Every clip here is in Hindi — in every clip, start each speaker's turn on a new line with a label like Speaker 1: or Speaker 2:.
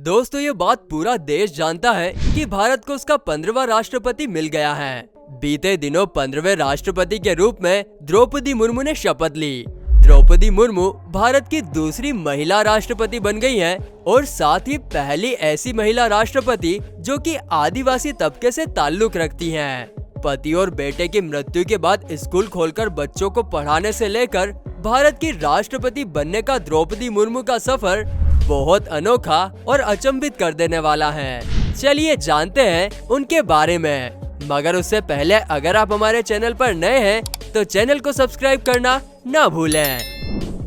Speaker 1: दोस्तों ये बात पूरा देश जानता है कि भारत को उसका 15वां राष्ट्रपति मिल गया है। बीते दिनों 15वें राष्ट्रपति के रूप में द्रौपदी मुर्मू ने शपथ ली। द्रौपदी मुर्मू भारत की दूसरी महिला राष्ट्रपति बन गई हैं और साथ ही पहली ऐसी महिला राष्ट्रपति जो कि आदिवासी तबके से ताल्लुक रखती हैं। पति और बेटे की मृत्यु के बाद स्कूल खोलकर बच्चों को पढ़ाने से लेकर भारत की राष्ट्रपति बनने का द्रौपदी मुर्मू का सफर बहुत अनोखा और अचंभित कर देने वाला है। चलिए जानते हैं उनके बारे में। मगर उससे पहले अगर आप हमारे चैनल पर नए हैं तो चैनल को सब्सक्राइब करना ना भूलें।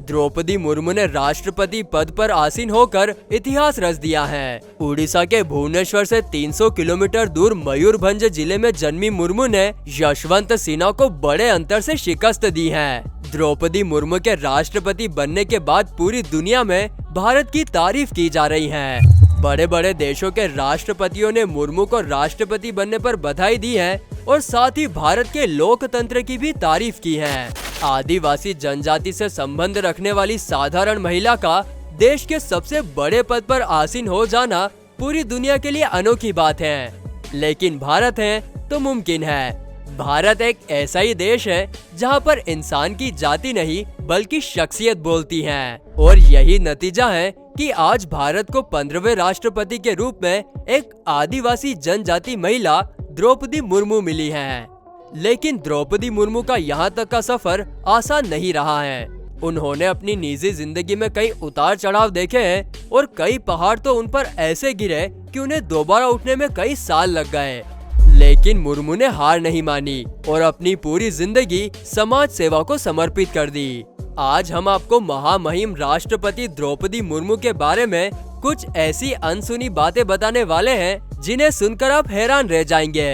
Speaker 1: द्रौपदी मुर्मू ने राष्ट्रपति पद पर आसीन होकर इतिहास रच दिया है। उड़ीसा के भुवनेश्वर से 300 किलोमीटर दूर मयूरभंज जिले में जन्मी मुर्मू ने यशवंत सिन्हा को बड़े अंतर से शिकस्त दी है। द्रौपदी मुर्मू के राष्ट्रपति बनने के बाद पूरी दुनिया में भारत की तारीफ की जा रही है। बड़े बड़े देशों के राष्ट्रपतियों ने मुर्मू को राष्ट्रपति बनने पर बधाई दी है और साथ ही भारत के लोकतंत्र की भी तारीफ की है। आदिवासी जनजाति से संबंध रखने वाली साधारण महिला का देश के सबसे बड़े पद पर आसीन हो जाना पूरी दुनिया के लिए अनोखी बात है, लेकिन भारत है तो मुमकिन है। भारत एक ऐसा ही देश है जहां पर इंसान की जाति नहीं बल्कि शख्सियत बोलती है और यही नतीजा है कि आज भारत को 15वें राष्ट्रपति के रूप में एक आदिवासी जनजाति महिला द्रौपदी मुर्मू मिली है। लेकिन द्रौपदी मुर्मू का यहाँ तक का सफर आसान नहीं रहा है। उन्होंने अपनी निजी जिंदगी में कई उतार चढ़ाव देखे हैं और कई पहाड़ तो उन पर ऐसे गिरे कि उन्हें दोबारा उठने में कई साल लग गए। लेकिन मुर्मू ने हार नहीं मानी और अपनी पूरी जिंदगी समाज सेवा को समर्पित कर दी। आज हम आपको महामहिम राष्ट्रपति द्रौपदी मुर्मू के बारे में कुछ ऐसी अनसुनी बातें बताने वाले हैं जिन्हें सुनकर आप हैरान रह जाएंगे।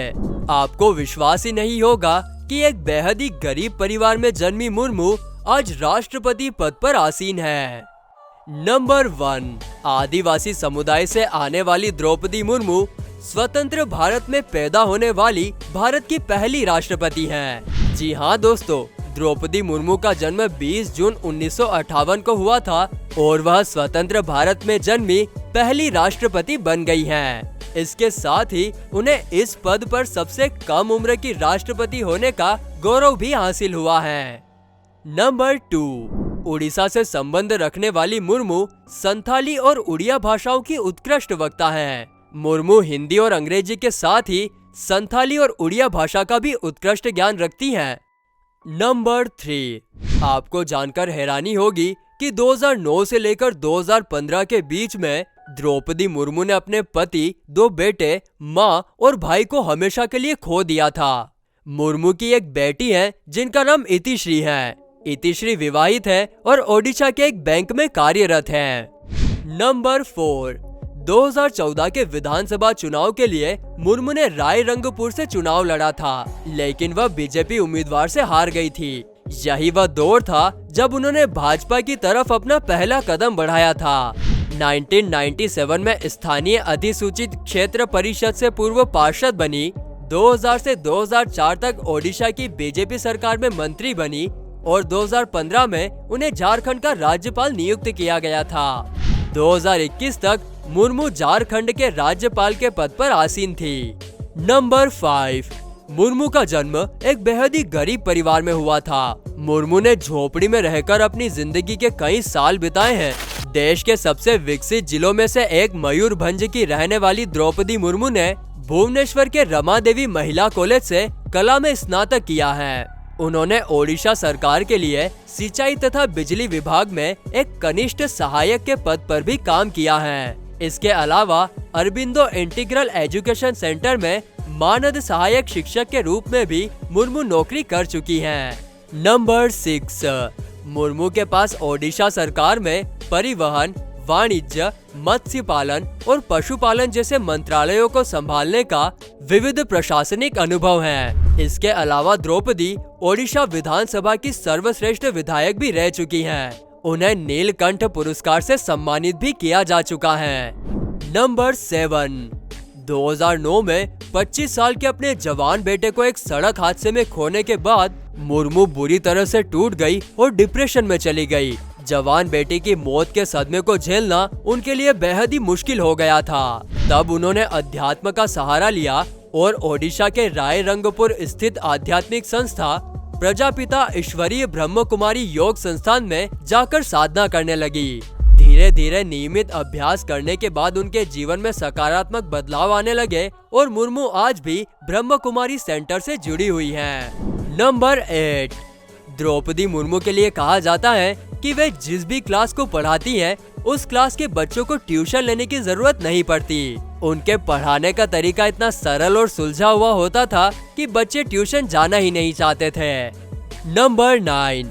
Speaker 1: आपको विश्वास ही नहीं होगा कि एक बेहद ही गरीब परिवार में जन्मी मुर्मू आज राष्ट्रपति पद पर आसीन है। नंबर 1, आदिवासी समुदाय से आने वाली द्रौपदी मुर्मू स्वतंत्र भारत में पैदा होने वाली भारत की पहली राष्ट्रपति हैं। जी हाँ दोस्तों, द्रौपदी मुर्मू का जन्म 20 जून 1958 को हुआ था और वह स्वतंत्र भारत में जन्मी पहली राष्ट्रपति बन गई हैं। इसके साथ ही उन्हें इस पद पर सबसे कम उम्र की राष्ट्रपति होने का गौरव भी हासिल हुआ है। नंबर 2, उड़ीसा से संबंध रखने वाली मुर्मू संथाली और उड़िया भाषाओं की उत्कृष्ट वक्ता है। मुर्मू हिंदी और अंग्रेजी के साथ ही संथाली और उड़िया भाषा का भी उत्कृष्ट ज्ञान रखती हैं। नंबर 3, आपको जानकर हैरानी होगी कि 2009 से लेकर 2015 के बीच में द्रौपदी मुर्मू ने अपने पति, 2 बेटे, माँ और भाई को हमेशा के लिए खो दिया था। मुर्मू की एक बेटी है जिनका नाम इतिश्री है। इतिश्री विवाहित है और ओडिशा के एक बैंक में कार्यरत है। नंबर 4, 2014 के विधानसभा चुनाव के लिए मुर्मू ने रायरंगपुर से चुनाव लड़ा था, लेकिन वह बीजेपी उम्मीदवार से हार गई थी। यही वह दौर था जब उन्होंने भाजपा की तरफ अपना पहला कदम बढ़ाया था। 1997 में स्थानीय अधिसूचित क्षेत्र परिषद से पूर्व पार्षद बनी। 2000 से 2004 तक ओडिशा की बीजेपी सरकार में मंत्री बनी और 2015 में उन्हें झारखंड का राज्यपाल नियुक्त किया गया था। 2021 तक मुर्मू झारखंड के राज्यपाल के पद पर आसीन थी। नंबर 5, मुर्मू का जन्म एक बेहद ही गरीब परिवार में हुआ था। मुर्मू ने झोपड़ी में रहकर अपनी जिंदगी के कई साल बिताए हैं। देश के सबसे विकसित जिलों में से एक मयूरभंज की रहने वाली द्रौपदी मुर्मू ने भुवनेश्वर के रमा देवी महिला कॉलेज से कला में स्नातक किया है। उन्होंने ओडिशा सरकार के लिए सिंचाई तथा बिजली विभाग में एक कनिष्ठ सहायक के पद पर भी काम किया है। इसके अलावा अरबिंदो इंटीग्रल एजुकेशन सेंटर में मानद सहायक शिक्षक के रूप में भी मुर्मू नौकरी कर चुकी हैं। नंबर 6, मुर्मू के पास ओडिशा सरकार में परिवहन, वाणिज्य, मत्स्य पालन और पशुपालन जैसे मंत्रालयों को संभालने का विविध प्रशासनिक अनुभव है। इसके अलावा द्रौपदी ओडिशा विधानसभा की सर्वश्रेष्ठ विधायक भी रह चुकी हैं। उन्हें नीलकंठ पुरस्कार से सम्मानित भी किया जा चुका है। नंबर 7, 2009 में 25 साल के अपने जवान बेटे को एक सड़क हादसे में खोने के बाद मुर्मू बुरी तरह से टूट गई और डिप्रेशन में चली गई। जवान बेटी की मौत के सदमे को झेलना उनके लिए बेहद ही मुश्किल हो गया था। तब उन्होंने अध्यात्म का सहारा लिया और ओडिशा के रायरंगपुर स्थित आध्यात्मिक संस्था प्रजापिता ईश्वरीय ब्रह्म कुमारी योग संस्थान में जाकर साधना करने लगी। धीरे धीरे नियमित अभ्यास करने के बाद उनके जीवन में सकारात्मक बदलाव आने लगे और मुर्मू आज भी ब्रह्म कुमारी सेंटर से जुड़ी हुई हैं। नंबर 8, द्रौपदी मुर्मू के लिए कहा जाता है कि वे जिस भी क्लास को पढ़ाती हैं, उस क्लास के बच्चों को ट्यूशन लेने की जरूरत नहीं पड़ती। उनके पढ़ाने का तरीका इतना सरल और सुलझा हुआ होता था कि बच्चे ट्यूशन जाना ही नहीं चाहते थे। नंबर 9,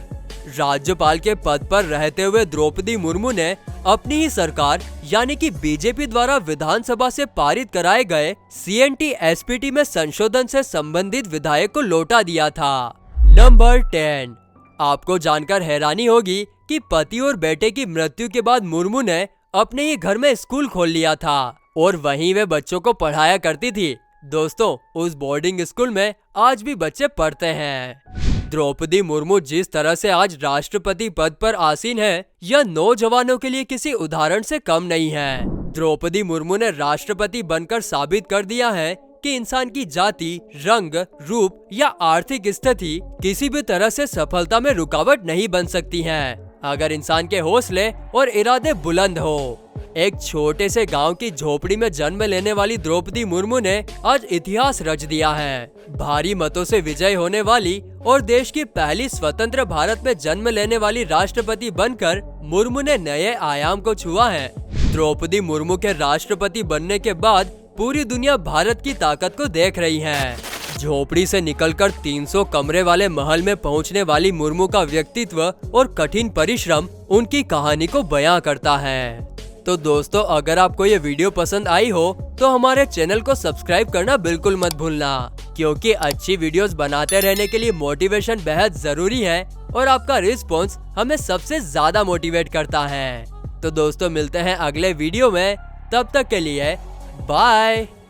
Speaker 1: राज्यपाल के पद पर रहते हुए द्रौपदी मुर्मू ने अपनी ही सरकार यानी कि बीजेपी द्वारा विधानसभा से पारित कराए गए CNT SPT में संशोधन से संबंधित विधेयक को लौटा दिया था। नंबर 10, आपको जानकर हैरानी होगी कि पति और बेटे की मृत्यु के बाद मुर्मू ने अपने ही घर में स्कूल खोल लिया था और वहीं वे बच्चों को पढ़ाया करती थी। दोस्तों, उस बोर्डिंग स्कूल में आज भी बच्चे पढ़ते हैं। द्रौपदी मुर्मू जिस तरह से आज राष्ट्रपति पद पर आसीन है, यह नौजवानों के लिए किसी उदाहरण से कम नहीं है। द्रौपदी मुर्मू ने राष्ट्रपति बनकर साबित कर दिया है कि इंसान की जाति, रंग, रूप या आर्थिक स्थिति किसी भी तरह से सफलता में रुकावट नहीं बन सकती हैं, अगर इंसान के हौसले और इरादे बुलंद हो। एक छोटे से गांव की झोपड़ी में जन्म लेने वाली द्रौपदी मुर्मू ने आज इतिहास रच दिया है। भारी मतों से विजय होने वाली और देश की पहली स्वतंत्र भारत में जन्म लेने वाली राष्ट्रपति बनकर मुर्मू ने नए आयाम को छुआ है। द्रौपदी मुर्मू के राष्ट्रपति बनने के बाद पूरी दुनिया भारत की ताकत को देख रही है। झोपड़ी से निकलकर 300 कमरे वाले महल में पहुंचने वाली मुर्मू का व्यक्तित्व और कठिन परिश्रम उनकी कहानी को बयां करता है। तो दोस्तों, अगर आपको ये वीडियो पसंद आई हो तो हमारे चैनल को सब्सक्राइब करना बिल्कुल मत भूलना, क्योंकि अच्छी वीडियोस बनाते रहने के लिए मोटिवेशन बेहद जरूरी है और आपका रिस्पॉन्स हमें सबसे ज्यादा मोटिवेट करता है। तो दोस्तों, मिलते हैं अगले वीडियो में, तब तक के लिए बाय।